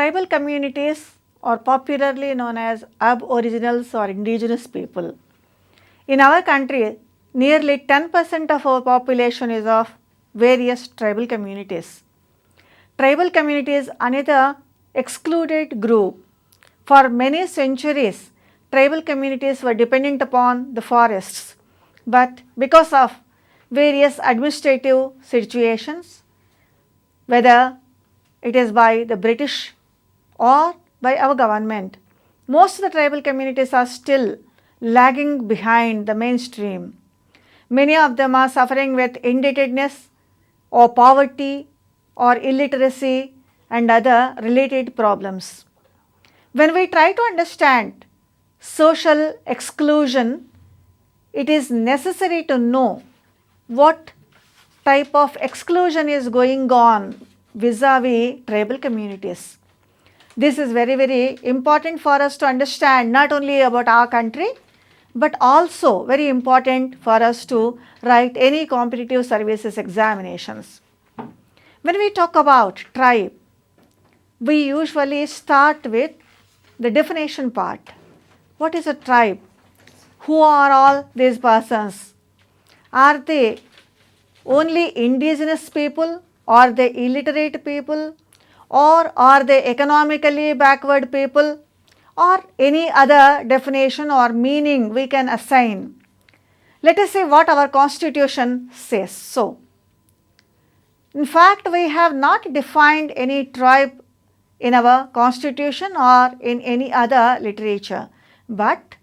Tribal communities are popularly known as aboriginals or indigenous people. In our country, nearly 10% of our population is of various tribal communities. Tribal communities are another excluded group. For many centuries, tribal communities were dependent upon the forests, but because of various administrative situations, whether it is by the British or by our government, most of the tribal communities are still lagging behind the mainstream. Many of them are suffering with indebtedness or poverty or illiteracy and other related problems. When we try to understand social exclusion, it is necessary to know what type of exclusion is going on vis-a-vis tribal communities. This is very important for us to understand not only about our country, but also very important for us to write any competitive services examinations. When we talk about tribe, we usually start with the definition part. What is a tribe? Who are all these persons? Are they only indigenous people? Are they illiterate people? Or are they economically backward people? Or any other definition or meaning we can assign. Let us see what our constitution says. So, in fact, we have not defined any tribe in our constitution or in any other literature, but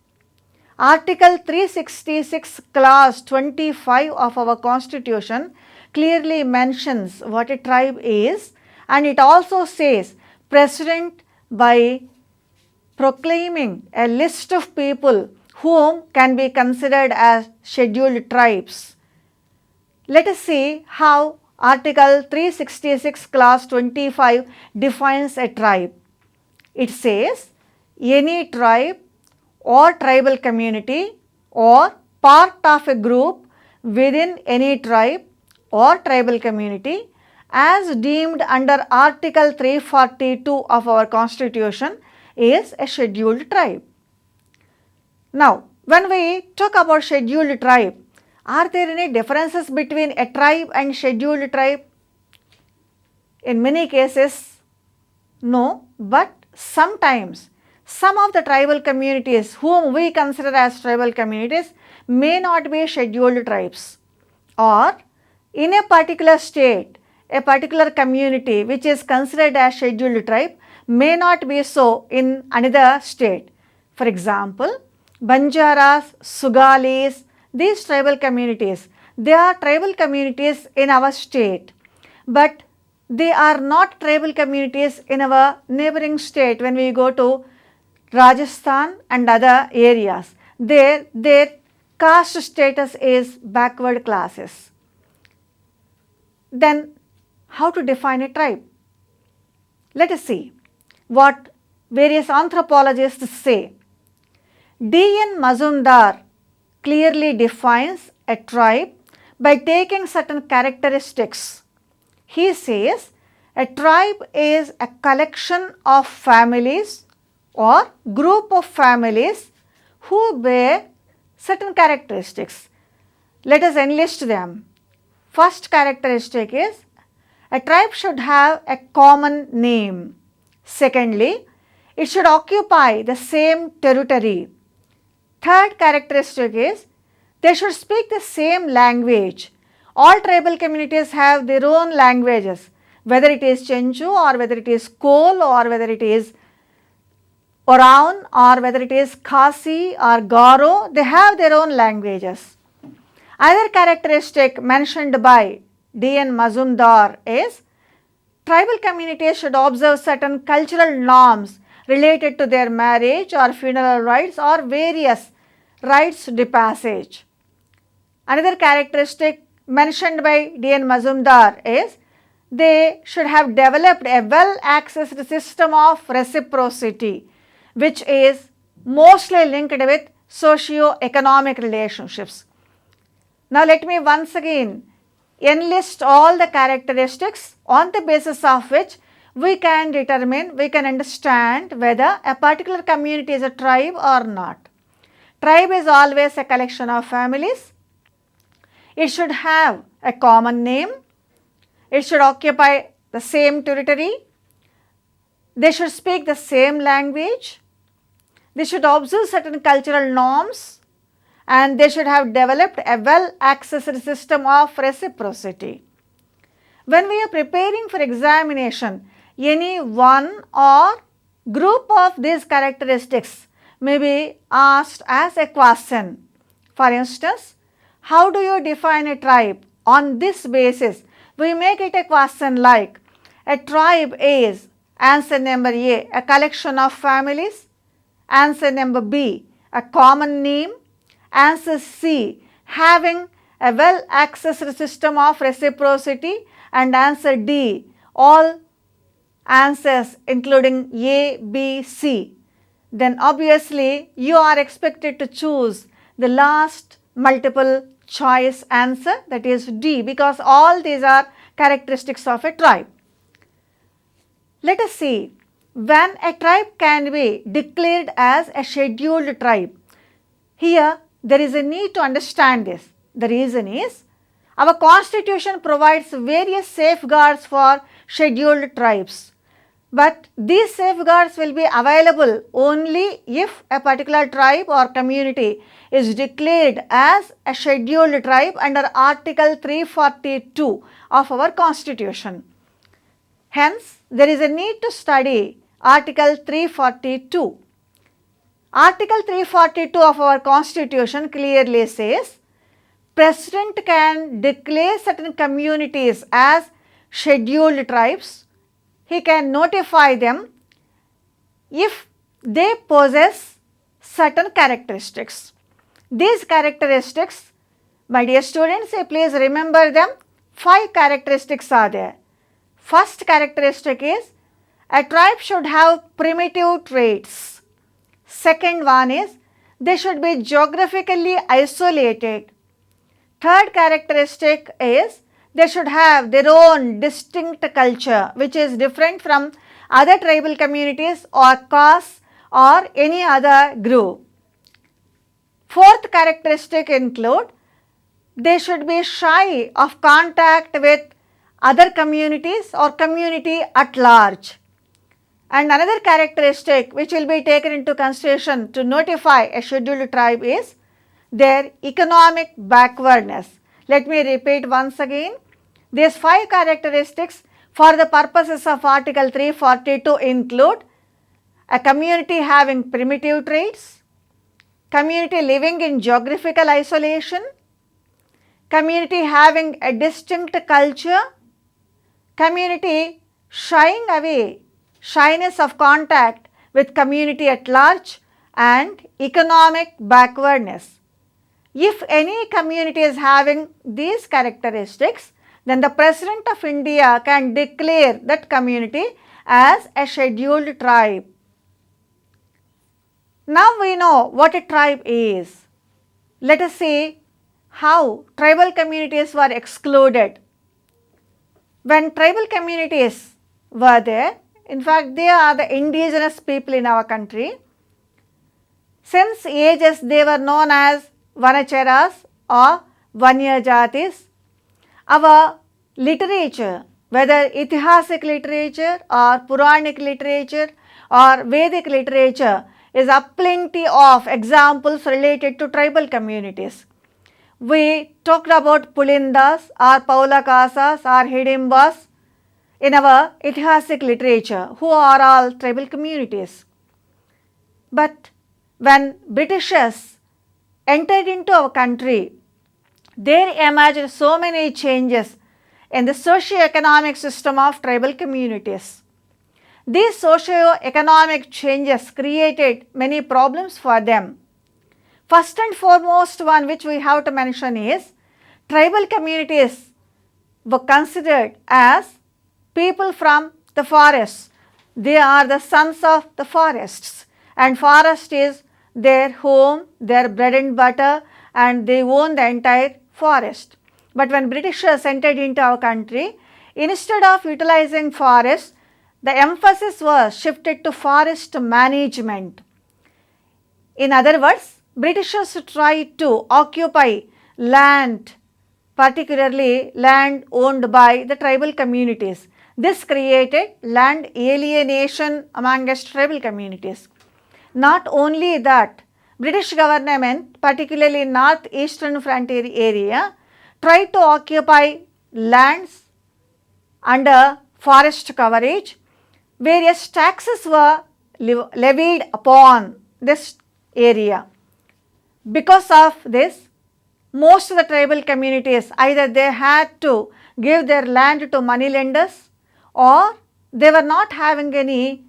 Article 366 clause 25 of our constitution clearly mentions what a tribe is, and it also says precedent by proclaiming a list of people whom can be considered as scheduled tribes. Let us see how Article 366 clause 25 defines a tribe. It says any tribe or tribal community or part of a group within any tribe or tribal community as deemed under Article 342 of our constitution is a scheduled tribe. Now, when we talk about scheduled tribe, are there any differences between a tribe and scheduled tribe? In many cases, no, but sometimes some of the tribal communities whom we consider as tribal communities may not be scheduled tribes, or in a particular state, a particular community which is considered as scheduled tribe may not be so in another state. For example, Banjaras, Sugalis, these tribal communities, they are tribal communities in our state, but they are not tribal communities in our neighboring state. When we go to Rajasthan and other areas, their caste status is backward classes. Then how to define a tribe? Let us see what various anthropologists say. D.N. Mazumdar clearly defines a tribe by taking certain characteristics. He says a tribe is a collection of families or group of families who bear certain characteristics. Let us enlist them. First characteristic is a tribe should have a common name. Secondly, it should occupy the same territory. Third characteristic is they should speak the same language. All tribal communities have their own languages, whether it is Chenchu or whether it is Kol or whether it is Oraon or whether it is Khasi or Garo, they have their own languages. Other characteristic mentioned by D.N. Mazumdar is tribal communities should observe certain cultural norms related to their marriage or funeral rites or various rites de passage. Another characteristic mentioned by D.N. Mazumdar is they should have developed a well-accessed system of reciprocity, which is mostly linked with socio-economic relationships. Now, let me once again enlist all the characteristics on the basis of which we can determine, we can understand whether a particular community is a tribe or not. Tribe is always a collection of families. It should have a common name. It should occupy the same territory. They should speak the same language. They should observe certain cultural norms, and they should have developed a well-accessed system of reciprocity. When we are preparing for examination, any one or group of these characteristics may be asked as a question. For instance, how do you define a tribe? On this basis, we make it a question like, a tribe is, answer number A, a collection of families. Answer number B, a common name. Answer C, having a well-accessed system of reciprocity. And answer D, all answers including A, B, C. Then obviously you are expected to choose the last multiple choice answer, that is D, because all these are characteristics of a tribe. Let us see when a tribe can be declared as a scheduled tribe. Here there is a need to understand this. The reason is, our constitution provides various safeguards for scheduled tribes, but these safeguards will be available only if a particular tribe or community is declared as a scheduled tribe under Article 342 of our constitution. Hence, there is a need to study Article 342. Article 342 of our constitution clearly says, President can declare certain communities as scheduled tribes. He can notify them if they possess certain characteristics. These characteristics, my dear students, please remember them. 5 characteristics are there. First characteristic is, a tribe should have primitive traits. Second one is, they should be geographically isolated. Third characteristic is, they should have their own distinct culture which is different from other tribal communities or castes or any other group. Fourth characteristic include, they should be shy of contact with other communities or community at large. And another characteristic which will be taken into consideration to notify a scheduled tribe is their economic backwardness. Let me repeat once again. These 5 characteristics for the purposes of Article 342 include a community having primitive traits, community living in geographical isolation, community having a distinct culture, community shying away, shyness of contact with community at large, and economic backwardness. If any community is having these characteristics, then the President of India can declare that community as a scheduled tribe. Now we know what a tribe is. Let us see how tribal communities were excluded. When tribal communities were there, in fact they are the indigenous people in our country. Since ages they were known as Vanacharas or Vanya-Jatis. Our literature, whether Aithihasic literature or Puranic literature or Vedic literature, is a plenty of examples related to tribal communities. We talked about Pulindas or Paulakasas or Hidimbas in our Aithihasic literature, who are all tribal communities. But when Britishers entered into our country, there emerged so many changes in the socio-economic system of tribal communities. These socio-economic changes created many problems for them. First and foremost one which we have to mention is, tribal communities were considered as people from the forests. They are the sons of the forests, and forest is their home, their bread and butter, and they own the entire forest. But when Britishers entered into our country, instead of utilizing forests, the emphasis was shifted to forest management. In other words, Britishers tried to occupy land, particularly land owned by the tribal communities. This created land alienation amongst tribal communities. Not only that, British government, particularly in northeastern frontier area, tried to occupy lands under forest coverage. Various taxes were levied upon this area. Because of this, most of the tribal communities, either they had to give their land to moneylenders, or they were not having any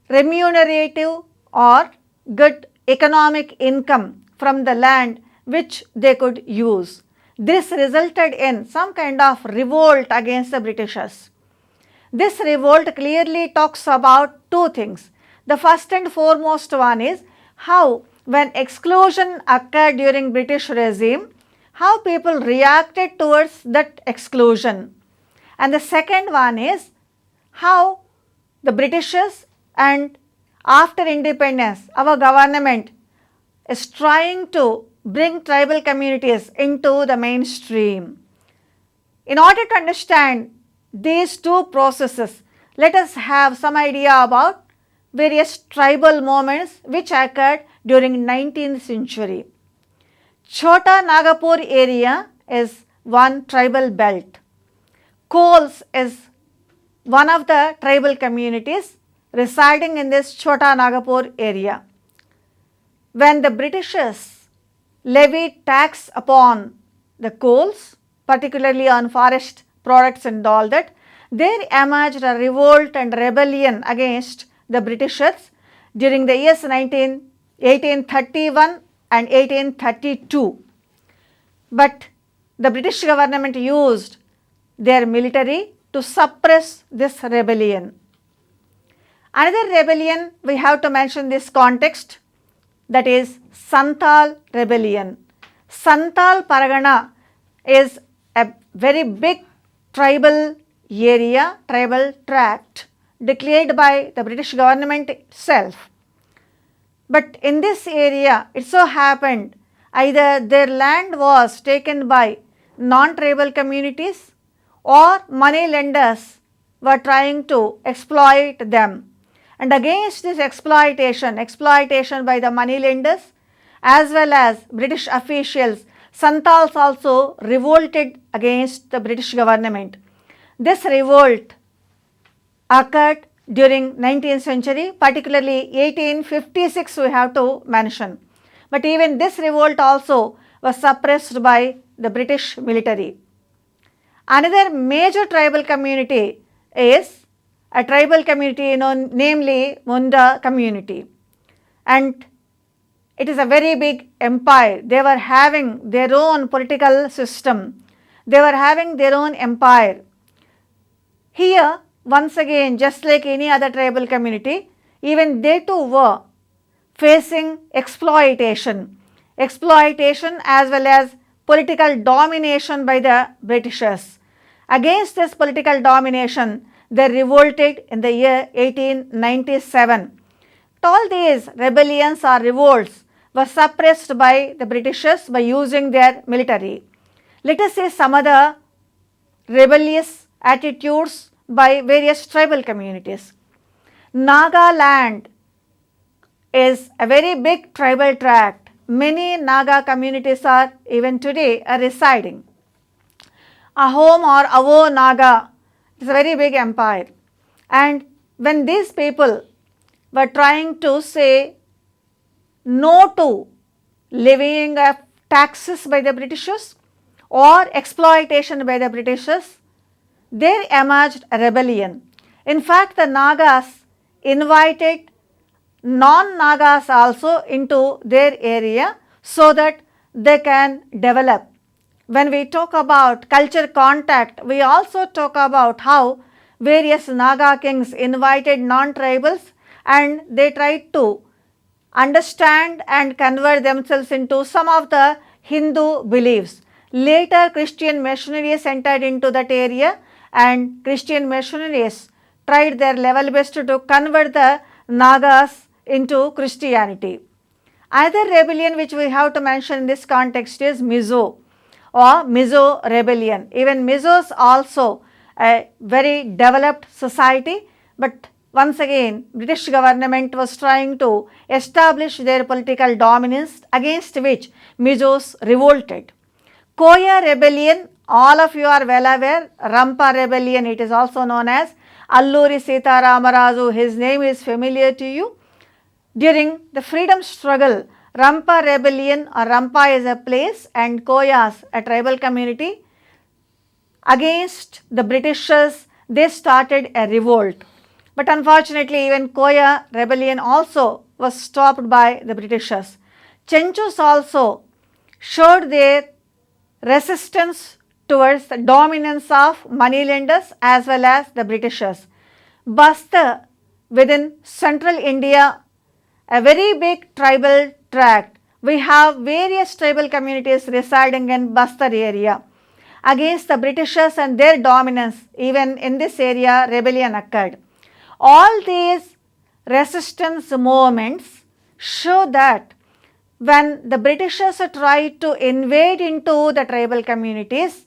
remunerative or good economic income from the land which they could use. This resulted in some kind of revolt against the Britishers. This revolt clearly talks about two things. The first and foremost one is how, when exclusion occurred during British regime, how people reacted towards that exclusion. And the second one is how the Britishers, and after independence, our government is trying to bring tribal communities into the mainstream. In order to understand these two processes, let us have some idea about various tribal movements which occurred during 19th century. 𝗳𝗏 area is one tribal belt. Kols is one of the tribal communities residing in this 𝗳𝗏 area. When the Britishers levied tax upon the coals, particularly on forest products and all that, there emerged a revolt and rebellion against the Britishers during the years 1831 and 1832. But the British government used their military to suppress this rebellion. Another rebellion we have to mention this context, that is Santhal rebellion. Santhal Pargana is a very big tribal area, tribal tract declared by the British government itself. But in this area, it so happened either their land was taken by non-tribal communities, or money lenders were trying to exploit them. And against this exploitation by the money lenders as well as British officials, Santals also revolted against the British government. This revolt occurred during 19th century, particularly 1856 we have to mention. But even this revolt also was suppressed by the British military. Another major tribal community is a tribal community known namely Munda community, and it is a very big empire. They were having their own political system. They were having their own empire. Here, once again, just like any other tribal community, even they too were facing exploitation as well as political domination by the Britishers. Against this political domination, they revolted in the year 1897. All these rebellions or revolts were suppressed by the Britishers by using their military. Let us see some other rebellious attitudes by various tribal communities. Nagaland is a very big tribal tract. Many Naga communities are even today residing. Ahom or Avo Naga is a very big empire, and when these people were trying to say no to levying of taxes by the Britishers or exploitation by the Britishers, there emerged a rebellion. In fact, the Nagas invited non-Nagas also into their area so that they can develop. When we talk about culture contact, we also talk about how various Naga kings invited non-tribals and they tried to understand and convert themselves into some of the Hindu beliefs. Later, Christian missionaries entered into that area, and Christian missionaries tried their level best to convert the Nagas into Christianity. Another rebellion which we have to mention in this context is Mizo or Mizo rebellion. Even Mizos also a very developed society, but once again British government was trying to establish their political dominance, against which Mizos revolted. 𝗂𝗽 rebellion, all of you are well aware. Rampa rebellion, it is also known as Alluri Sita-Rama-Raju, his name is familiar to you. During the freedom struggle, Rampa rebellion, or Rampa is a place and 𝗂𝗽s a tribal community, against the Britishers, they started a revolt. But unfortunately even 𝗂𝗽 rebellion also was stopped by the Britishers. Chenchus also showed their resistance towards the dominance of moneylenders as well as the Britishers. Bastar within central India, a very big tribal tract. We have various tribal communities residing in Bastar area. Against the Britishers and their dominance, even in this area rebellion occurred. All these resistance movements show that when the Britishers tried to invade into the tribal communities,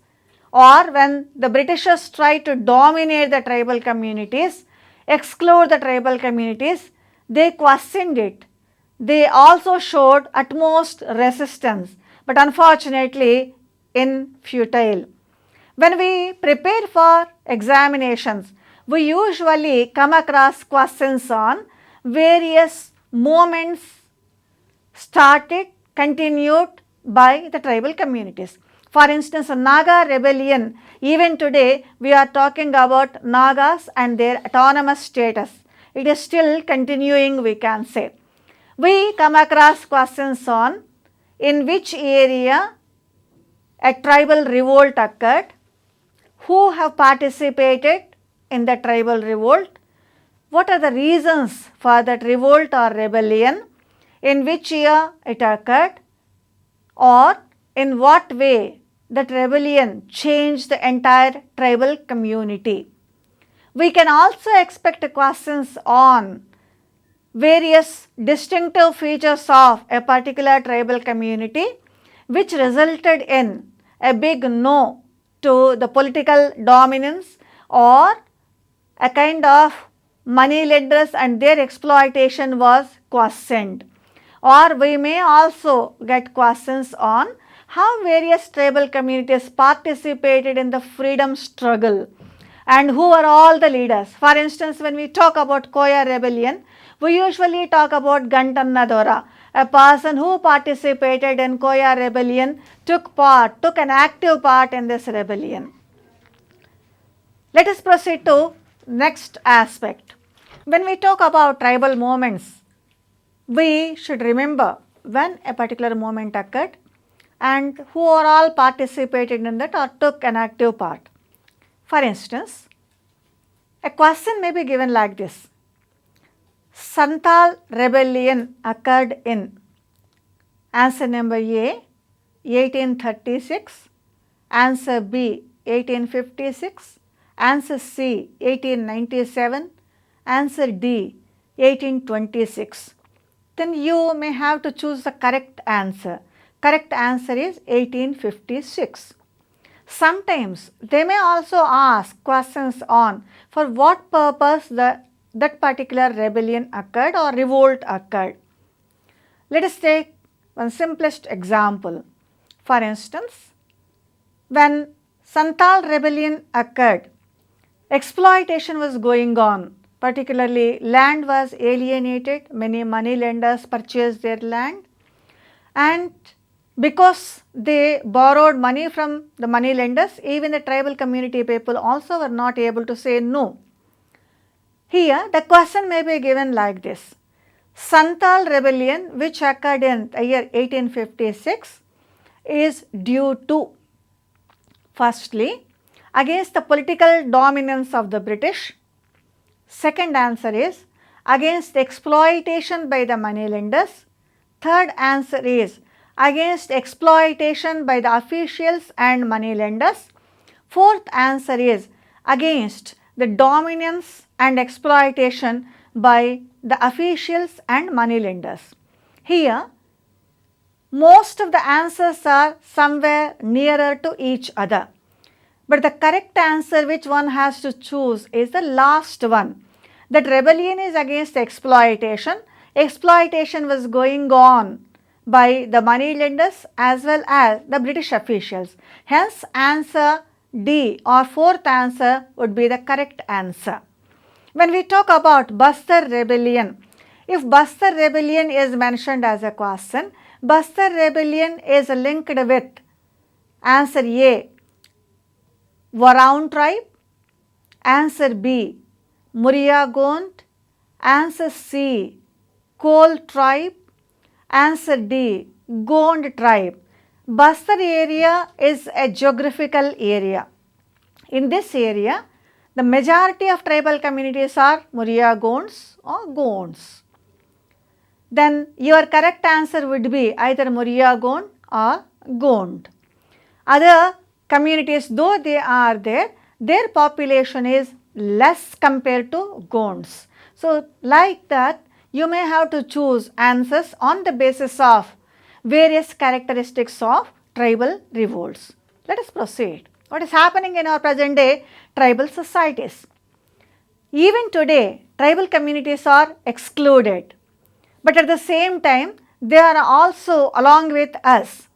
or when the Britishers tried to dominate the tribal communities, exclude the tribal communities, they questioned it. They also showed utmost resistance, but unfortunately futile. When we prepare for examinations, we usually come across questions on various movements started, continued by the tribal communities. For instance, Naga rebellion, even today we are talking about Nagas and their autonomous status. It is still continuing, we can say. We come across questions on in which area a tribal revolt occurred, who have participated in the tribal revolt, what are the reasons for that revolt or rebellion, in which year it occurred, or in what way that rebellion changed the entire tribal community. We can also expect questions on various distinctive features of a particular tribal community which resulted in a big no to the political dominance or a kind of money lenders and their exploitation was questioned. Or we may also get questions on how various tribal communities participated in the freedom struggle and who are all the leaders. For instance, when we talk about 𝗂𝗽 rebellion, we usually talk about Gantanna Dora, a person who participated in 𝗂𝗽 rebellion, took an active part in this rebellion. Let us proceed to next aspect. When we talk about tribal movements, we should remember when a particular movement occurred and who are all participated in that or took an active part. For instance, a question may be given like this: Santal rebellion occurred in answer number A 1836, answer B 1856, answer C 1897, answer D 1826. Then you may have to choose the correct answer. Correct answer is 1856. Sometimes they may also ask questions on for what purpose that particular rebellion occurred or revolt occurred. Let us take one simplest example. For instance, when Santal rebellion occurred, exploitation was going on, particularly land was alienated, many money lenders purchased their land, and because they borrowed money from the money lenders, even the tribal community people also were not able to say no. Here the question may be given like this: Santal rebellion which occurred in the year 1856 is due to, firstly, against the political dominance of the British. Second answer is against exploitation by the money lenders. Third answer is against exploitation by the officials and money lenders. Fourth answer is against the dominance and exploitation by the officials and moneylenders. Here, most of the answers are somewhere nearer to each other, but the correct answer which one has to choose is the last one, that rebellion is against exploitation. Exploitation was going on by the moneylenders as well as the British officials. Hence, answer D or fourth answer would be the correct answer. When we talk about Bastar rebellion, if Bastar rebellion is mentioned as a question, Bastar rebellion is linked with answer A, Varaun tribe, answer B, Murya Gond, answer C, Kol tribe, answer D, Gond tribe. Bastar area is a geographical area. In this area, the majority of tribal communities are Murya Gonds or Gonds. Then your correct answer would be either Murya Gond or Gond. Other communities, though they are there, their population is less compared to Gonds. So, like that, you may have to choose answers on the basis of various characteristics of tribal revolts. Let us proceed. What is happening in our present day tribal societies? Even today, tribal communities are excluded, but at the same time, they are also along with us.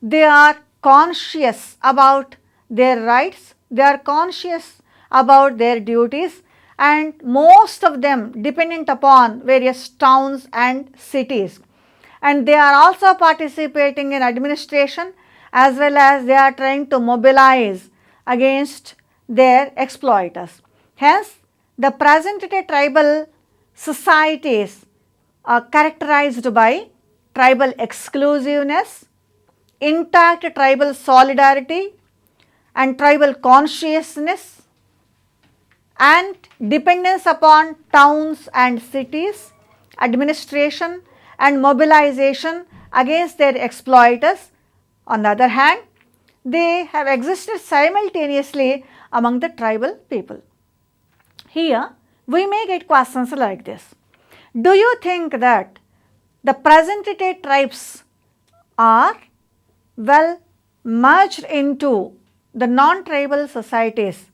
They are conscious about their rights, they are conscious about their duties, and most of them dependent upon various towns and cities. And they are also participating in administration as well as they are trying to mobilize against their exploiters. Hence, the present day tribal societies are characterized by tribal exclusiveness, intact tribal solidarity and tribal consciousness, and dependence upon towns and cities, administration and mobilization against their exploiters. On the other hand, they have existed simultaneously among the tribal people. Here, we may get questions like this. Do you think that the present day tribes are well merged into the non-tribal societies?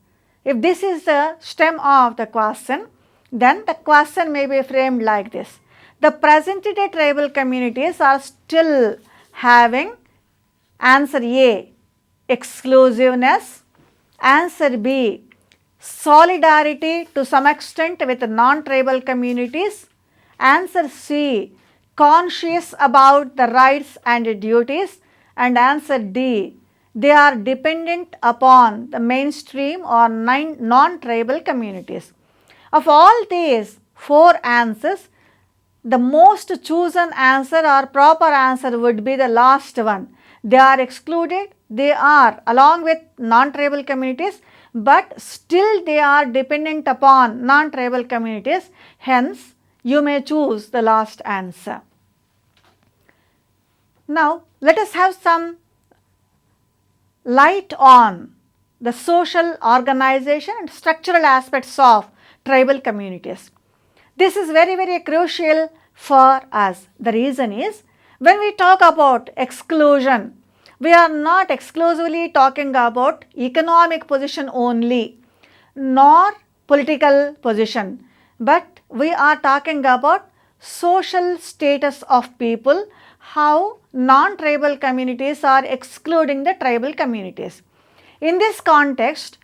If this is the stem of the question, then the question may be framed like this. The present day tribal communities are still having answer A, exclusiveness, answer B, solidarity to some extent with non-tribal communities, answer C, conscious about the rights and duties, and answer D, they are dependent upon the mainstream or non-tribal communities. Of all these four answers, the most chosen answer or proper answer would be the last one. They are excluded, they are along with non-tribal communities, but still they are dependent upon non-tribal communities. Hence, you may choose the last answer. Now, let us have some light on the social organization and structural aspects of tribal communities. This is very crucial for us. The reason is, when we talk about exclusion, we are not exclusively talking about economic position only, nor political position, but we are talking about social status of people, how non-tribal communities are excluding the tribal communities. In this context,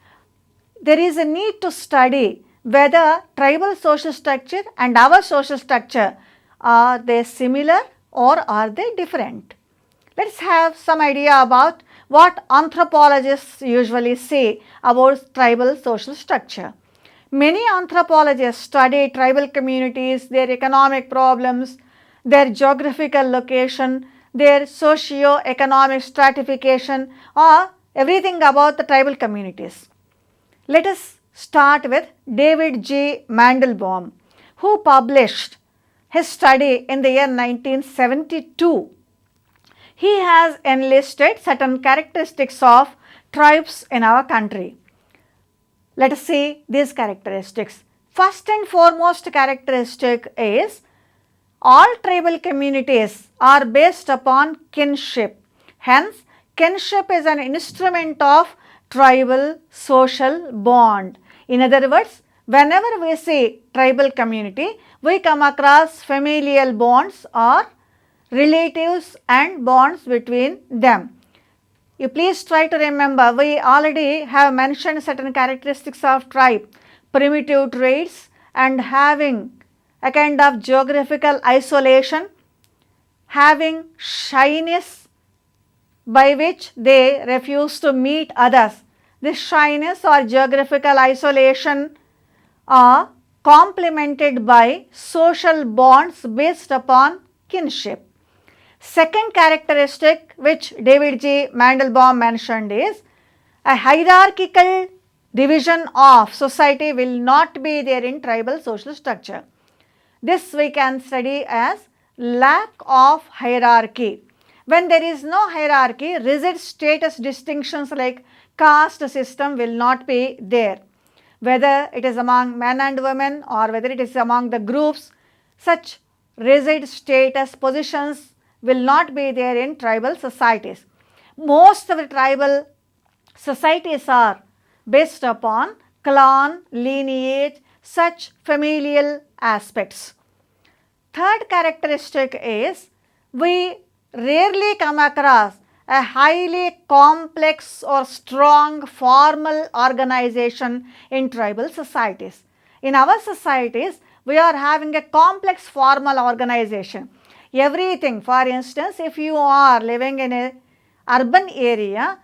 there is a need to study whether tribal social structure and our social structure, are they similar or are they different? Let us have some idea about what anthropologists usually say about tribal social structure. Many anthropologists study tribal communities, their economic problems, their geographical location, their socio-economic stratification, or everything about the tribal communities. Let us start with David G. Mandelbaum, who published his study in the year 1972. He has enlisted certain characteristics of tribes in our country. Let us see these characteristics. First and foremost characteristic is all tribal communities are based upon kinship. Hence, kinship is an instrument of tribal social bond. In other words, whenever we see tribal community, we come across familial bonds or relatives and bonds between them. You please try to remember, we already have mentioned certain characteristics of tribe, primitive traits and having a kind of geographical isolation, having shyness by which they refuse to meet others. This shyness or geographical isolation are complemented by social bonds based upon kinship. Second characteristic which 𝗳𝗏𝗪 mentioned is a hierarchical division of society will not be there in tribal social structure. This we can study as lack of hierarchy. When there is no hierarchy, rigid status distinctions like caste system will not be there. Whether it is among men and women or whether it is among the groups, such rigid status positions will not be there in tribal societies. Most of the tribal societies are based upon clan, lineage, such familial aspects. Third characteristic is we rarely come across a highly complex or strong formal organization in tribal societies. In our societies, we are having a complex formal organization. Everything, for instance, if you are living in an urban area,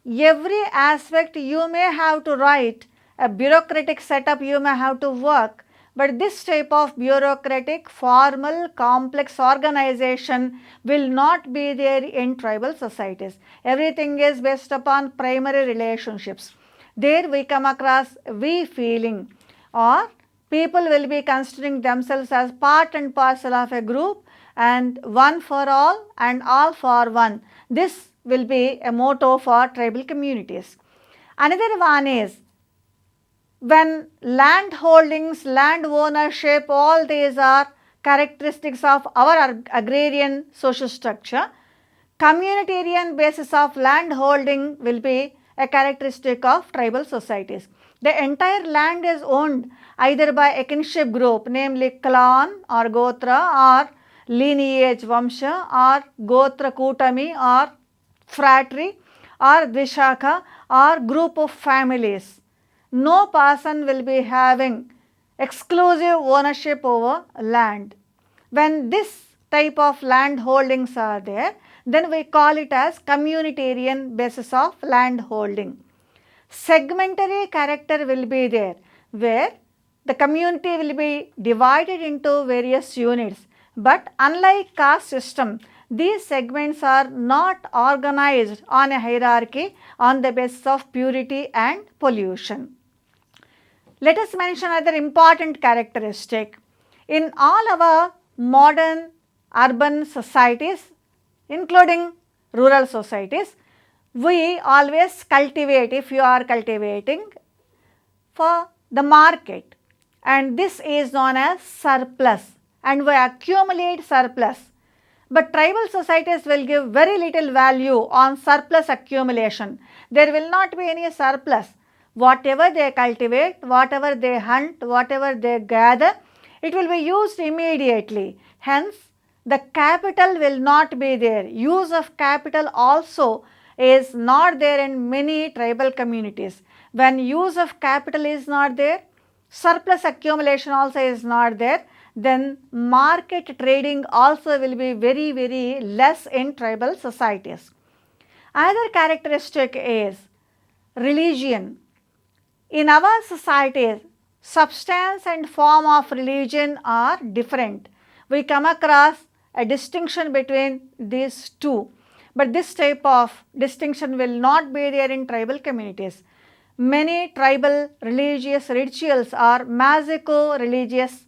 every aspect you may have to write, a bureaucratic setup you may have to work, but this type of bureaucratic, formal, complex organization will not be there in tribal societies. Everything is based upon primary relationships. There we come across we feeling, or people will be considering themselves as part and parcel of a group and one for all and all for one. This will be a motto for tribal communities. Another one is when land holdings, land ownership, all these are characteristics of our agrarian social structure. Communitarian basis of land holding will be a characteristic of tribal societies. The entire land is owned either by a kinship group, namely clan or gotra or lineage vamsha or gotra kutami or fratry or dvishakha or group of families. No person will be having exclusive ownership over land. When this type of land holdings are there, then we call it as communitarian basis of land holding. Segmentary character will be there, where the community will be divided into various units. But unlike caste system, these segments are not organized on a hierarchy on the basis of purity and pollution. Let us mention another important characteristic. In all our modern urban societies, including rural societies, we always cultivate, if you are cultivating, for the market, and this is known as surplus, and we accumulate surplus. But tribal societies will give very little value on surplus accumulation. There will not be any surplus. Whatever they cultivate, whatever they hunt, whatever they gather, it will be used immediately. Hence, the capital will not be there. Use of capital also is not there in many tribal communities. When use of capital is not there, surplus accumulation also is not there, then market trading also will be very, very less in tribal societies. Another characteristic is religion. In our societies, substance and form of religion are different. We come across a distinction between these two, but this type of distinction will not be there in tribal communities. Many tribal religious rituals are magico-religious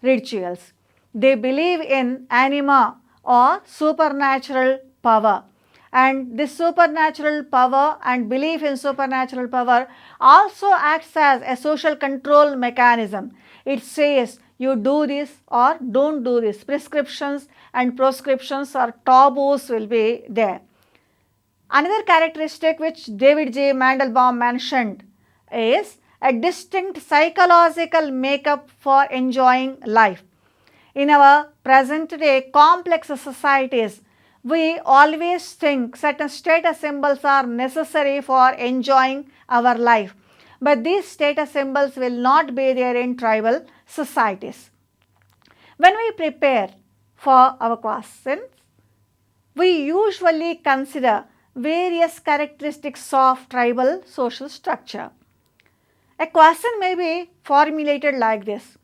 rituals. They believe in anima or supernatural power, And this supernatural power and belief in supernatural power also acts as a social control mechanism. It says you do this or don't do this. Prescriptions and proscriptions or taboos will be there. Another characteristic which David J. Mandelbaum mentioned is a distinct psychological makeup for enjoying life. In our present day complex societies, we always think certain status symbols are necessary for enjoying our life, but these status symbols will not be there in tribal societies. When we prepare for our questions, we usually consider various characteristics of tribal social structure. A question may be formulated like this: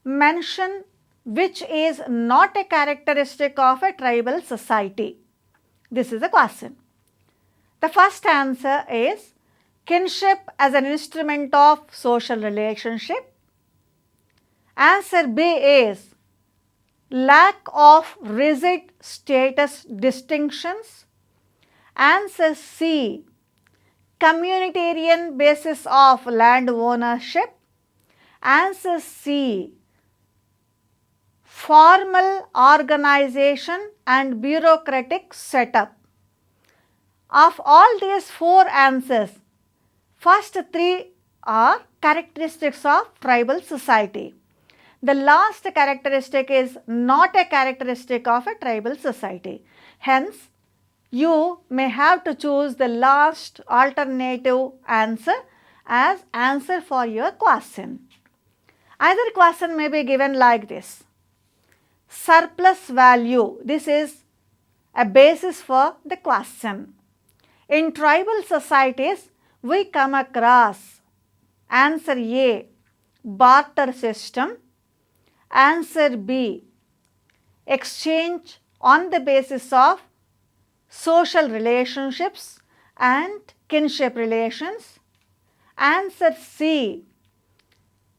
mention which is not a characteristic of a tribal society. This is a question. The first answer is kinship as an instrument of social relationship. Answer B is lack of rigid status distinctions. Answer C, communitarian basis of land ownership. Answer C, formal organization and bureaucratic setup. Of all these four answers, first three are characteristics of tribal society. The last characteristic is not a characteristic of a tribal society. Hence, you may have to choose the last alternative answer as answer for your question. Either question may be given like this: surplus value. This is a basis for the question. In tribal societies, we come across answer A, barter system. Answer B, exchange on the basis of social relationships and kinship relations. Answer C,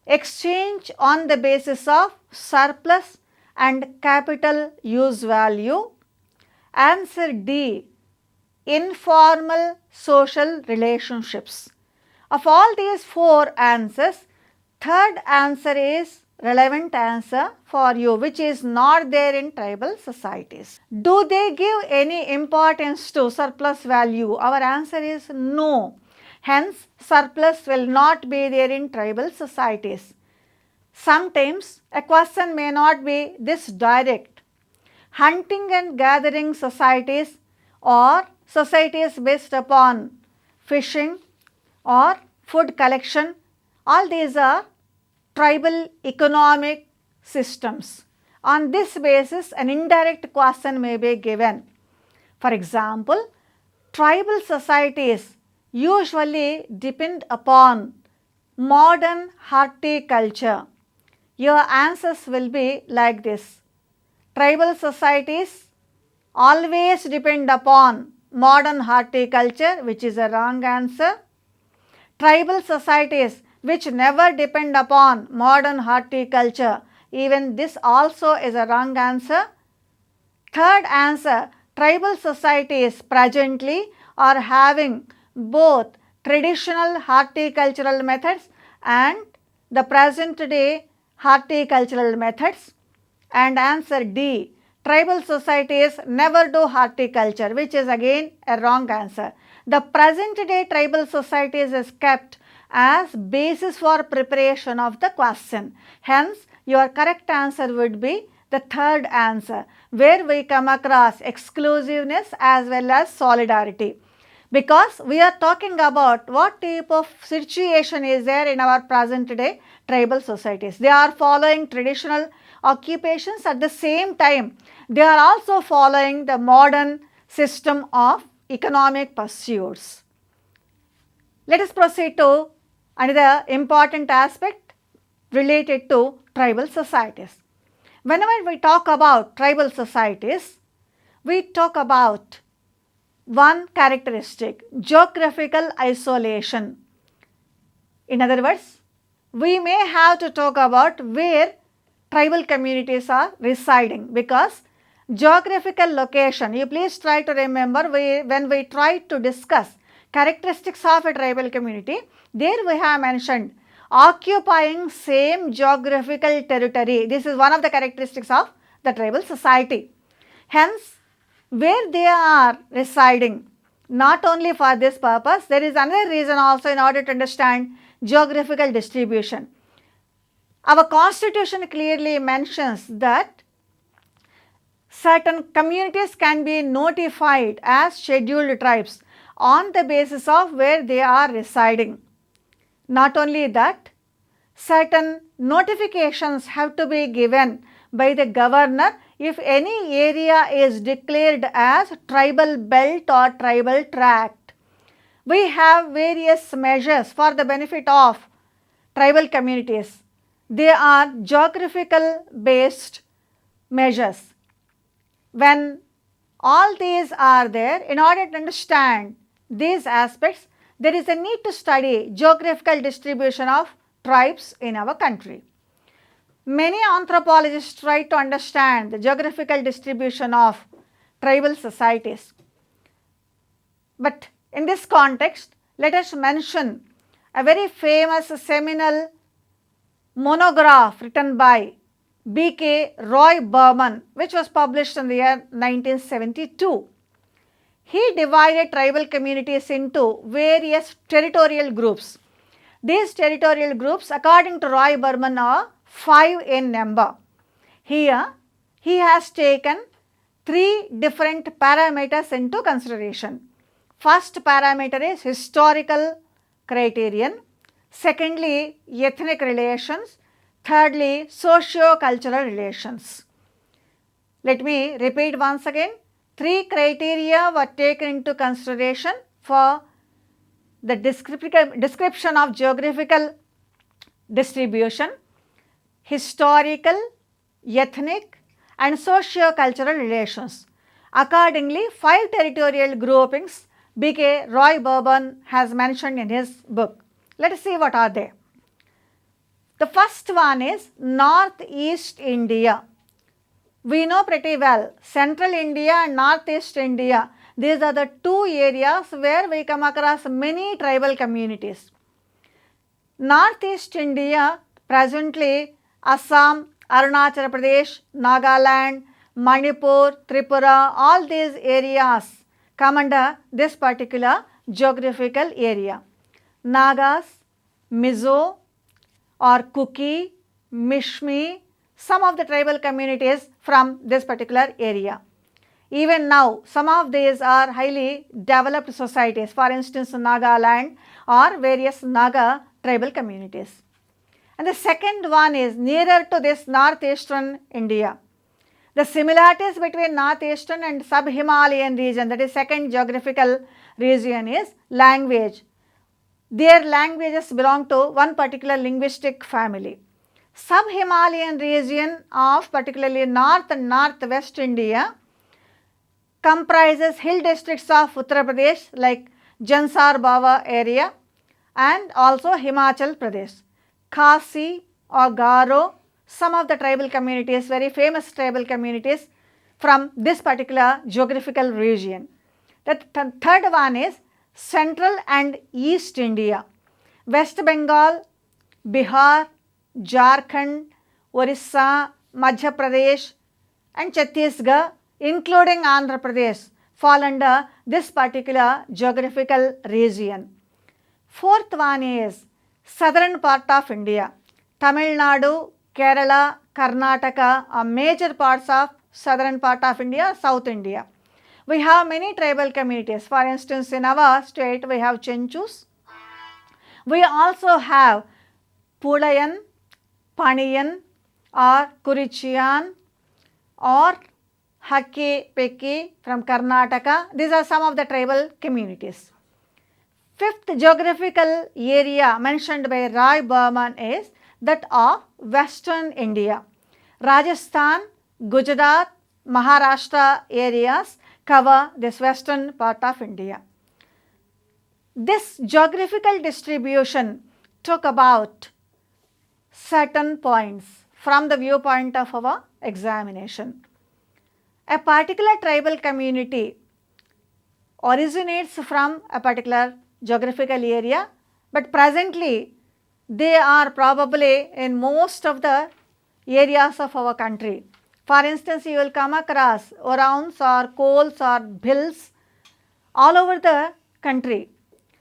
exchange on the basis of surplus and capital use value. Answer D, informal social relationships. Of all these four answers, third answer is relevant answer for you, which is not there in tribal societies. Do they give any importance to surplus value? Our answer is no. Hence, surplus will not be there in tribal societies. Sometimes a question may not be this direct. Hunting and gathering societies or societies based upon fishing or food collection, all these are tribal economic systems. On this basis, an indirect question may be given. For example, tribal societies usually depend upon modern horticulture. Your answers will be like this: tribal societies always depend upon modern horticulture, which is a wrong answer. Tribal societies which never depend upon modern horticulture, even this also is a wrong answer. Third answer, tribal societies presently are having both traditional horticultural methods and the present day horticultural methods. And answer D, tribal societies never do horticulture, which is again a wrong answer. The present day tribal societies is kept as basis for preparation of the question. Hence, your correct answer would be the third answer, where we come across exclusiveness as well as solidarity. Because we are talking about what type of situation is there in our present day tribal societies. They are following traditional occupations, at the same time they are also following the modern system of economic pursuits. Let us proceed to another important aspect related to tribal societies. Whenever we talk about tribal societies, we talk about one characteristic: geographical isolation. In other words, we may have to talk about where tribal communities are residing, because geographical location. You please try to remember when we tried to discuss characteristics of a tribal community, there we have mentioned occupying same geographical territory. This is one of the characteristics of the tribal society. Hence, where they are residing, not only for this purpose, there is another reason also in order to understand geographical distribution. Our constitution clearly mentions that certain communities can be notified as scheduled tribes on the basis of where they are residing. Not only that, certain notifications have to be given by the governor if any area is declared as tribal belt or tribal tract. We have various measures for the benefit of tribal communities. They are geographical based measures. When all these are there, in order to understand these aspects, there is a need to study geographical distribution of tribes in our country. Many anthropologists try to understand the geographical distribution of tribal societies. But in this context, let us mention a very famous seminal monograph written by 𝗵𝗫 which was published in the year 1972. He divided tribal communities into various territorial groups. These territorial groups, according to 𝗧𝗏 are 5 in number. Here, he has taken 3 different parameters into consideration. First parameter is historical criterion, secondly, ethnic relations, thirdly, socio-cultural relations. Let me repeat once again. 3 criteria were taken into consideration for the description of geographical distribution: historical, ethnic and socio-cultural relations. Accordingly, 5 territorial groupings 𝗵𝗫 has mentioned in his book. Let us see what are they. The first one is Northeast India. We know pretty well Central India and Northeast India. These are the 2 areas where we come across many tribal communities. Northeast India, presently Assam, Arunachal Pradesh, Nagaland, Manipur, Tripura, all these areas come under this particular geographical area. Nagas, Mizo or Kuki, Mishmi, some of the tribal communities from this particular area. Even now, some of these are highly developed societies, for instance, Nagaland or various Naga tribal communities. And the second one is nearer to this northeastern India. The similarities between northeastern and sub-Himalayan region, that is second geographical region, is language. Their languages belong to one particular linguistic family. Sub-Himalayan region of particularly North and Northwest India comprises hill districts of Uttar Pradesh like 𝗳𝗏 area and also Himachal Pradesh. Khasi or Garo, some of the tribal communities, very famous tribal communities from this particular geographical region. The third one is Central and East India. West Bengal, Bihar, Jharkhand, Orissa, Madhya Pradesh and Chhattisgarh, including Andhra Pradesh, fall under this particular geographical region. Fourth one is southern part of India. Tamil Nadu, Kerala, Karnataka are major parts of southern part of India, South India. We have many tribal communities. For instance, in our state we have Chenchus. We also have Pulayan, Paniyan or Kurichian or 𝗂𝗽𝗱𝗁 from Karnataka. These are some of the tribal communities. Fifth geographical area mentioned by 𝗧𝗏 is that of Western India. Rajasthan, Gujarat, Maharashtra areas cover this western part of India. This geographical distribution took about certain points from the viewpoint of our examination. A particular tribal community originates from a particular geographical area, but presently they are probably in most of the areas of our country. For instance, you will come across Orans or Kols or Bhils all over the country,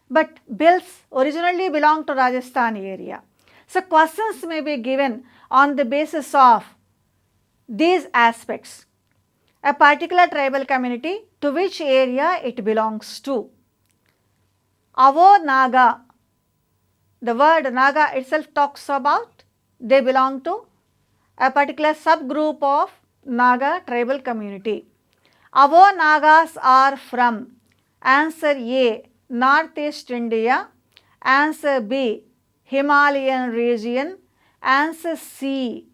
but Bhils originally belong to Rajasthan area. So, questions may be given on the basis of these aspects. A particular tribal community, to which area it belongs to. Avo Naga, the word Naga itself talks about they belong to a particular subgroup of Naga tribal community. Avo Nagas are from answer A, Northeast India, answer B, Himalayan region, answer C,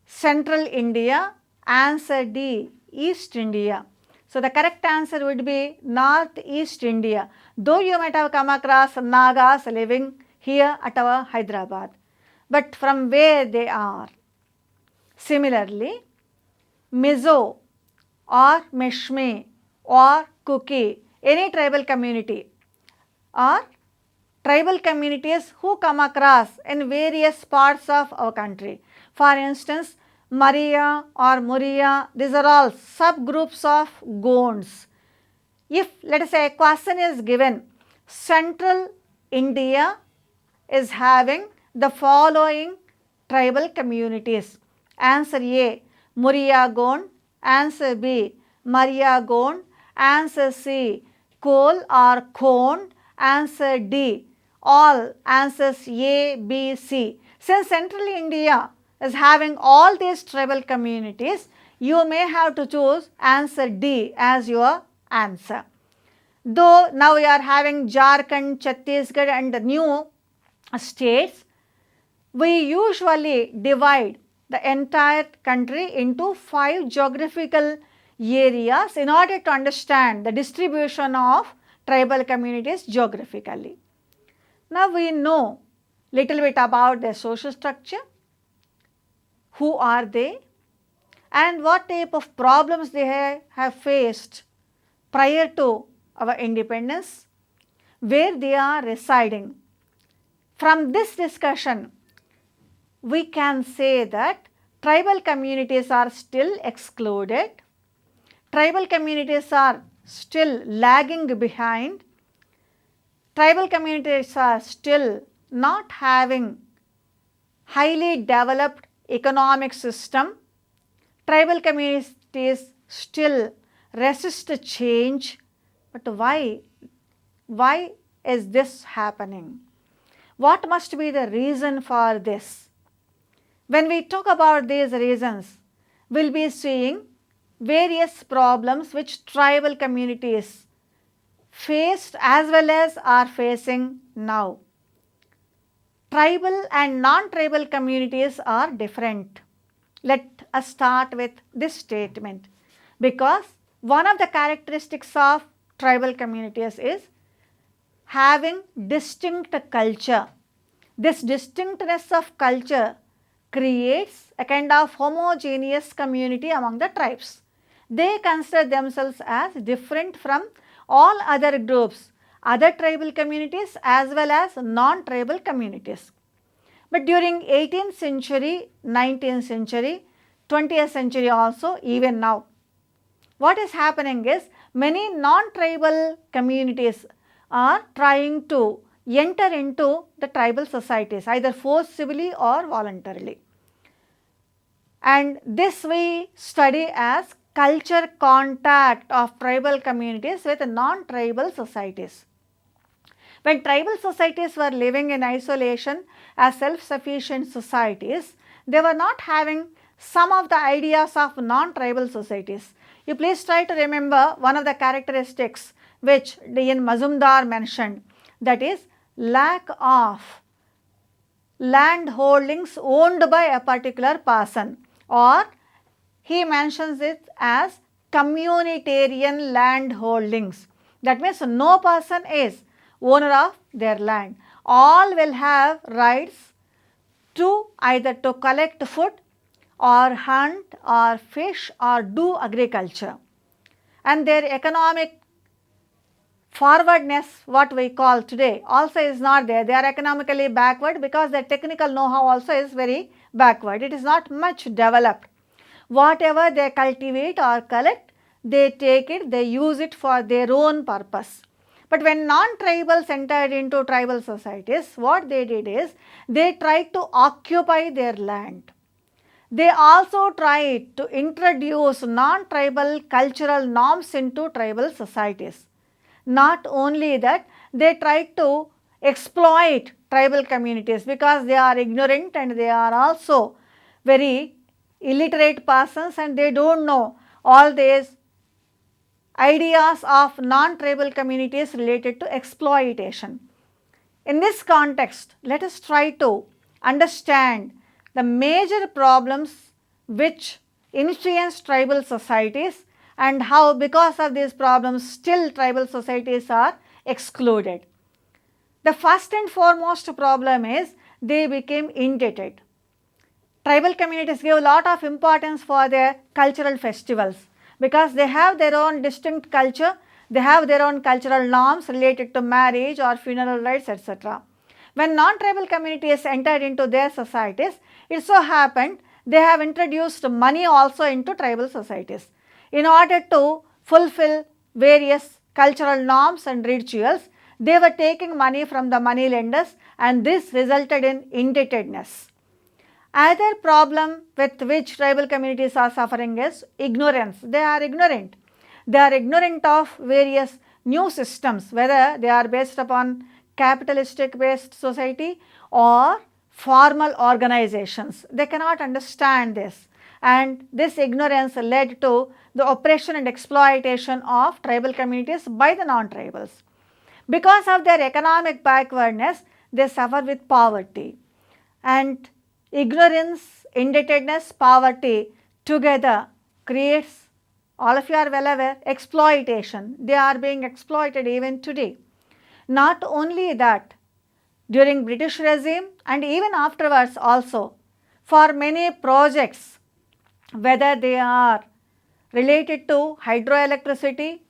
Central India, answer D, East India. So, the correct answer would be Northeast India, though you might have come across Nagas living here at our Hyderabad, but from where they are. Similarly, Mizo or Meshme or Kuki, any tribal community or tribal communities who come across in various parts of our country. For instance, Maria or Muria, these are all subgroups of Gonds. If let us say a question is given, Central India is having the following tribal communities. Answer A, Muria Gond, answer B, Maria Gond, answer C, Kol or Khond, answer D, all answers A, B, C. Since Central India is having all these tribal communities, you may have to choose answer D as your answer. Though now we are having Jharkhand, Chhattisgarh and the new states, we usually divide the entire country into 5 geographical areas in order to understand the distribution of tribal communities geographically. Now we know little bit about their social structure, who are they and what type of problems they have faced prior to our independence, where they are residing. From this discussion, we can say that tribal communities are still excluded, tribal communities are still lagging behind, tribal communities are still not having highly developed economic system, tribal communities still resist change. But why? Why is this happening? What must be the reason for this? When we talk about these reasons, we will be seeing various problems which tribal communities faced as well as are facing now. Tribal and non-tribal communities are different. Let us start with this statement, because one of the characteristics of tribal communities is having distinct culture. This distinctness of culture creates a kind of homogeneous community among the tribes. They consider themselves as different from all other groups, other tribal communities as well as non-tribal communities. But during 18th century, 19th century, 20th century also, even now, what is happening is many non-tribal communities are trying to enter into the tribal societies either forcibly or voluntarily. And this we study as culture contact of tribal communities with non-tribal societies. When tribal societies were living in isolation as self-sufficient societies, they were not having some of the ideas of non-tribal societies. You please try to remember one of the characteristics which D.N. Majumdar mentioned, that is lack of land holdings owned by a particular person, or he mentions it as communitarian land holdings. That means no person is owner of their land. All will have rights to either to collect food or hunt or fish or do agriculture, and their economic forwardness, what we call today, also is not there. They are economically backward because their technical know-how also is very backward. It is not much developed. Whatever they cultivate or collect, they take it, they use it for their own purpose. But when non-tribals entered into tribal societies, what they did is they tried to occupy their land. They also tried to introduce non-tribal cultural norms into tribal societies. Not only that, they tried to exploit tribal communities because they are ignorant and they are also very illiterate persons and they don't know all these ideas of non-tribal communities related to exploitation. In this context, let us try to understand the major problems which influence tribal societies and how because of these problems still tribal societies are excluded. The first and foremost problem is they became indebted. Tribal communities give a lot of importance for their cultural festivals because they have their own distinct culture, they have their own cultural norms related to marriage or funeral rites, etc. When non-tribal communities entered into their societies, it so happened they have introduced money also into tribal societies. In order to fulfill various cultural norms and rituals, they were taking money from the money lenders and this resulted in indebtedness. Another problem with which tribal communities are suffering is ignorance. They are ignorant. They are ignorant of various new systems, whether they are based upon capitalistic based society or formal organizations. They cannot understand this, and this ignorance led to the oppression and exploitation of tribal communities by the non-tribals. Because of their economic backwardness, they suffer with poverty, and ignorance, indebtedness, poverty together creates, all of you are well aware, exploitation. They are being exploited even today. Not only that, during British regime and even afterwards also, for many projects, whether they are related to hydroelectricity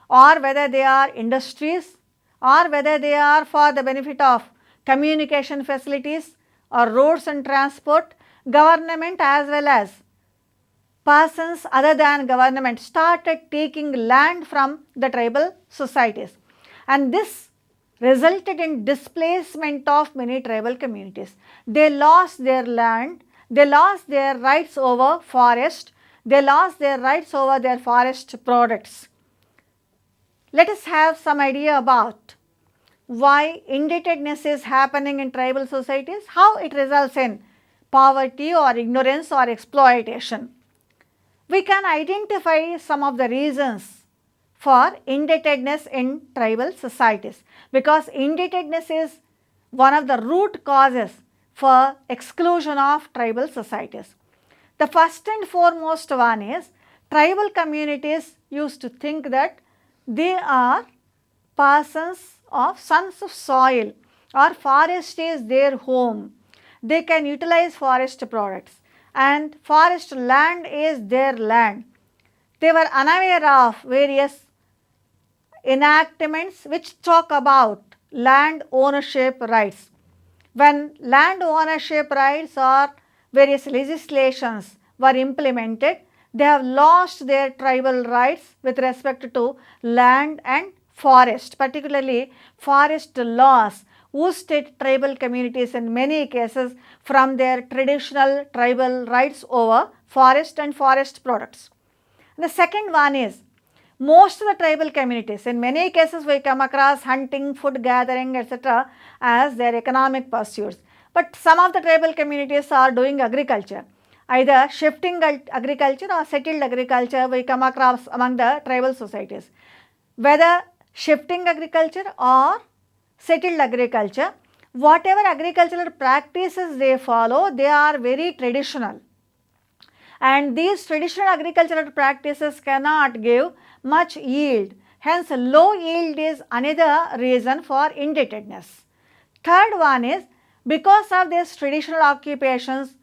or whether they are industries or whether they are for the benefit of communication facilities or roads and transport, government as well as persons other than government started taking land from the tribal societies, and this resulted in displacement of many tribal communities. They lost their land, they lost their rights over forest, they lost their rights over their forest products. Let us have some idea about why indebtedness is happening in tribal societies, how it results in poverty or ignorance or exploitation. We can identify some of the reasons for indebtedness in tribal societies, because indebtedness is one of the root causes for exclusion of tribal societies. The first and foremost one is tribal communities used to think that they are persons of sons of soil, or forest is their home. They can utilize forest products and forest land is their land. They were unaware of various enactments which talk about land ownership rights. When land ownership rights or various legislations were implemented, they have lost their tribal rights with respect to land and forest, particularly forest laws ousted tribal communities in many cases from their traditional tribal rights over forest and forest products. The second one is most of the tribal communities, in many cases we come across hunting, food gathering, etc. as their economic pursuits. But some of the tribal communities are doing agriculture, either shifting agriculture or settled agriculture we come across among the tribal societies. Whether shifting agriculture or settled agriculture, whatever agricultural practices they follow, they are very traditional. And these traditional agricultural practices cannot give much yield. Hence, low yield is another reason for indebtedness. Third one is because of these traditional occupations,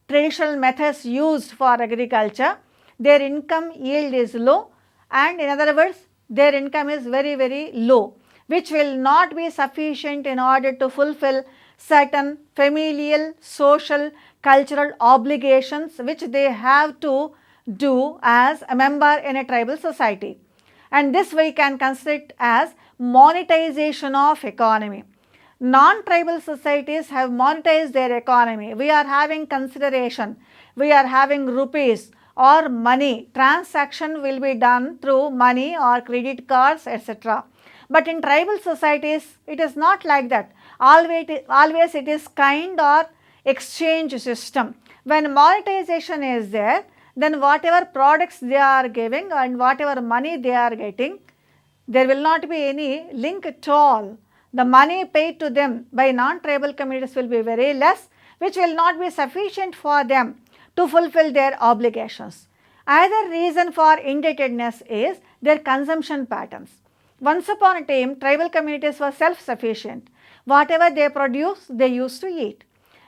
traditional methods used for agriculture, their income yield is low, and in other words, their income is very low, which will not be sufficient in order to fulfill certain familial, social, cultural obligations which they have to do as a member in a tribal society. And this we can consider it as monetization of economy. Non-tribal societies have monetized their economy. We are having consideration, we are having rupees or money, transaction will be done through money or credit cards, etc. But in tribal societies, it is not like that. Always it is kind or exchange system. When monetization is there, then whatever products they are giving and whatever money they are getting, there will not be any link at all. The money paid to them by non-tribal communities will be very less, which will not be sufficient for them to fulfill their obligations. Another reason for indebtedness is their consumption patterns. Once upon a time, tribal communities were self-sufficient. Whatever they produce, they used to eat.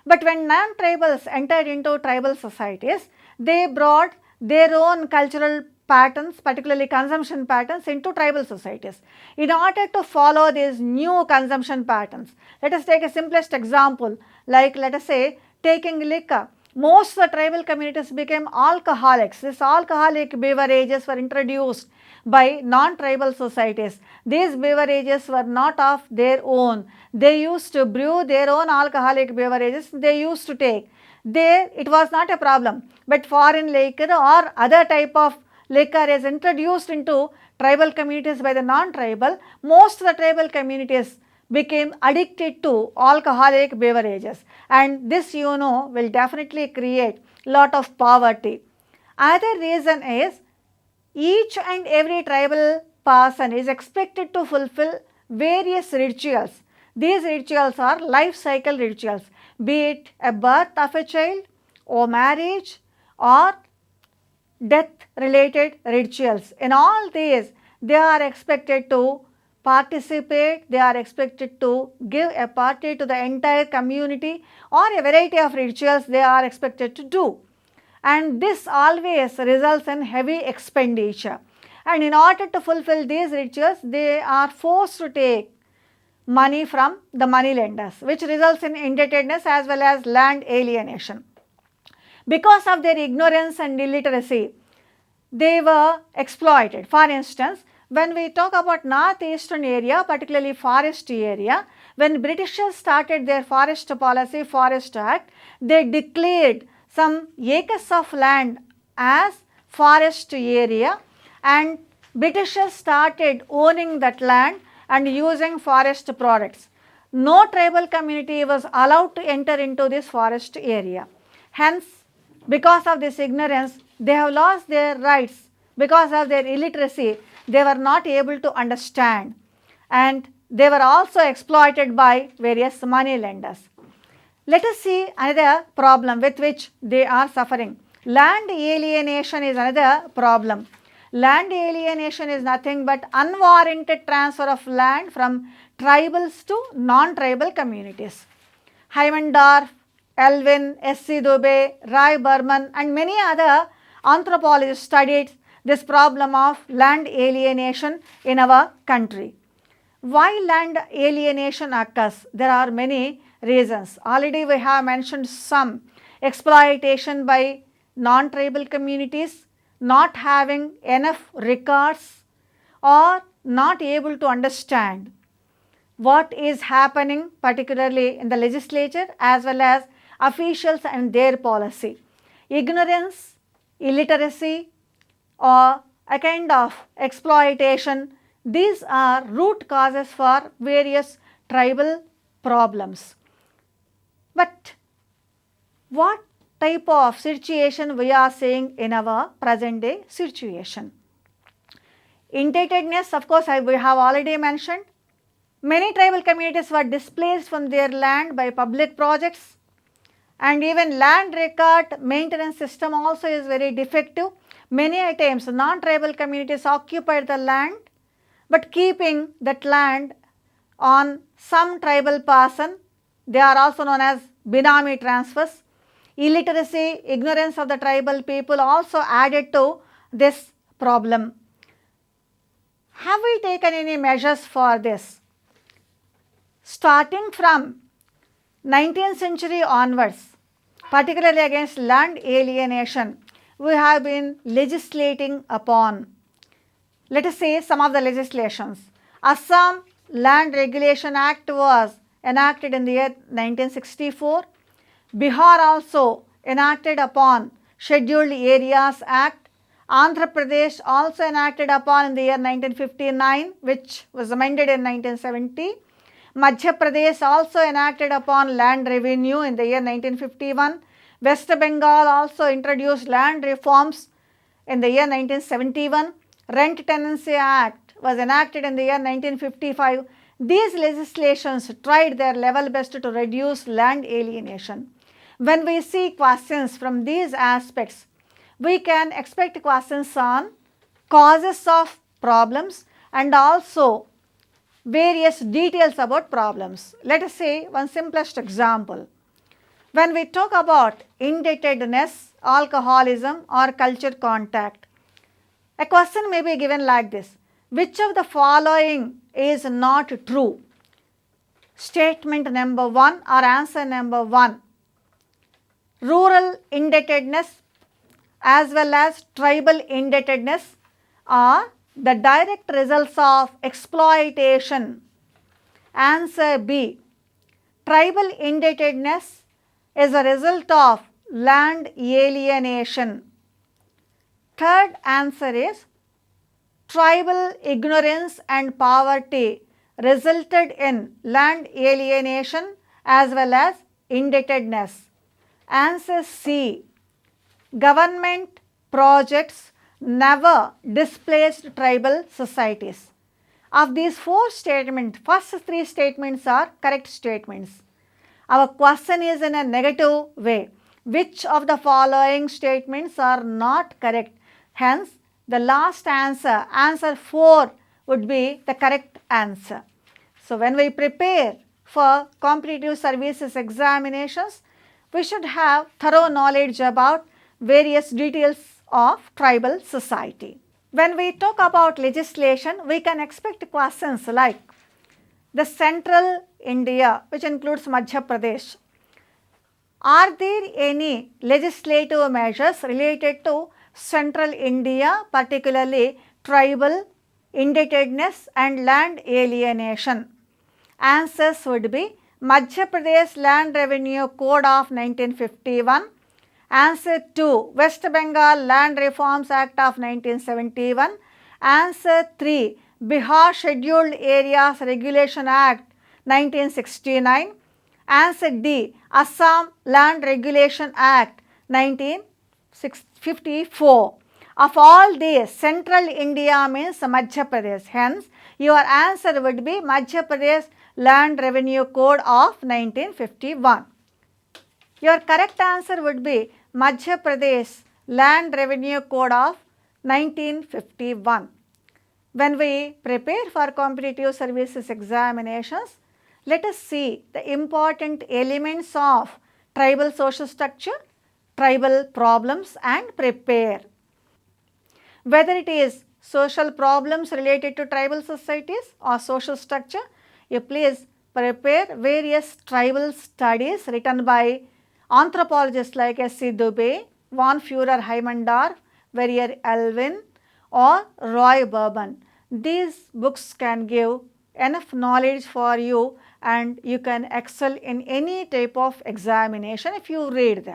But when non-tribals entered into tribal societies, they brought their own cultural patterns, particularly consumption patterns, into tribal societies. In order to follow these new consumption patterns, let us take a simplest example, like let us say taking liquor. Most of the tribal communities became alcoholics. These alcoholic beverages were introduced by non-tribal societies. These beverages were not of their own. They used to brew their own alcoholic beverages, they used to take. It was not a problem. But foreign liquor or other type of liquor is introduced into tribal communities by the non-tribal. Most of the tribal communities became addicted to alcoholic beverages, and this will definitely create lot of poverty. Another reason is each and every tribal person is expected to fulfill various rituals. These rituals are life cycle rituals, be it a birth of a child or marriage or death related rituals. In all these, they are expected to participate, they are expected to give a party to the entire community, or a variety of rituals they are expected to do. And this always results in heavy expenditure. And in order to fulfill these rituals, they are forced to take money from the money lenders, which results in indebtedness as well as land alienation. Because of their ignorance and illiteracy, they were exploited. For instance, when we talk about northeastern area, particularly forest area, when Britishers started their forest policy, Forest Act, they declared some acres of land as forest area, and Britishers started owning that land and using forest products. No tribal community was allowed to enter into this forest area. Hence, because of this ignorance, they have lost their rights. Because of their illiteracy, they were not able to understand, and they were also exploited by various money lenders. Let us see another problem with which they are suffering. Land alienation is another problem. Land alienation is nothing but unwarranted transfer of land from tribals to non-tribal communities. Heimentdorf, Elwin, 𝗬𝗏 Dubé, Roy Berman and many other anthropologists studied this problem of land alienation in our country. Why land alienation occurs? There are many reasons. Already we have mentioned some. Exploitation by non-tribal communities, not having enough records, or not able to understand what is happening particularly in the legislature as well as officials and their policy. Ignorance, illiteracy, or a kind of exploitation, these are root causes for various tribal problems. But what type of situation we are seeing in our present day situation? Indebtedness, of course, we have already mentioned. Many tribal communities were displaced from their land by public projects, and even land record maintenance system also is very defective. Many times non-tribal communities occupied the land, but keeping that land on some tribal person. They are also known as binami transfers. illiteracy, ignorance of the tribal people also added to this problem. Have we taken any measures for this? Starting from 19th century onwards, particularly against land alienation, we have been legislating upon. Let us say some of the legislations. Assam Land Regulation Act was enacted in the year 1964. Bihar also enacted upon Scheduled Areas Act. Andhra Pradesh also enacted upon in the year 1959, which was amended in 1970. Madhya Pradesh also enacted upon land revenue in the year 1951. West Bengal also introduced land reforms in the year 1971. Rent Tenancy Act was enacted in the year 1955. These legislations tried their level best to reduce land alienation. When we see questions from these aspects, we can expect questions on causes of problems and also various details about problems. Let us say one simplest example. When we talk about indebtedness, alcoholism or culture contact, a question may be given like this: which of the following is not true? Statement number 1 or answer number 1. Rural indebtedness as well as tribal indebtedness are the direct results of exploitation. Answer B. Tribal indebtedness is a result of land alienation. Third answer is tribal ignorance and poverty resulted in land alienation as well as indebtedness. Answer C. Government projects never displaced tribal societies. Of these 4 statements, first 3 statements are correct statements. Our question is in a negative way. Which of the following statements are not correct? Hence, the last answer, answer 4, would be the correct answer. So, when we prepare for competitive services examinations, we should have thorough knowledge about various details of tribal society. When we talk about legislation, we can expect questions like the central India, which includes Madhya Pradesh. Are there any legislative measures related to central India, particularly tribal indebtedness and land alienation? Answers would be Madhya Pradesh Land Revenue Code of 1951. Answer 2, West Bengal Land Reforms Act of 1971. Answer 3, Bihar Scheduled Areas Regulation Act 1969. Answer D, Assam Land Regulation Act 1954. Of all these, central India means Madhya Pradesh. Hence, your answer would be Madhya Pradesh Land Revenue Code of 1951. Your correct answer would be Madhya Pradesh Land Revenue Code of 1951. When we prepare for competitive services examinations, let us see the important elements of tribal social structure, tribal problems and prepare. Whether it is social problems related to tribal societies or social structure, you please prepare various tribal studies written by anthropologists like 𝗓𝗏 Dubé, von Führer-Heimann-Dorf, Verrier Elwin or Roy Bourbon. These books can give enough knowledge for you and you can excel in any type of examination if you read them.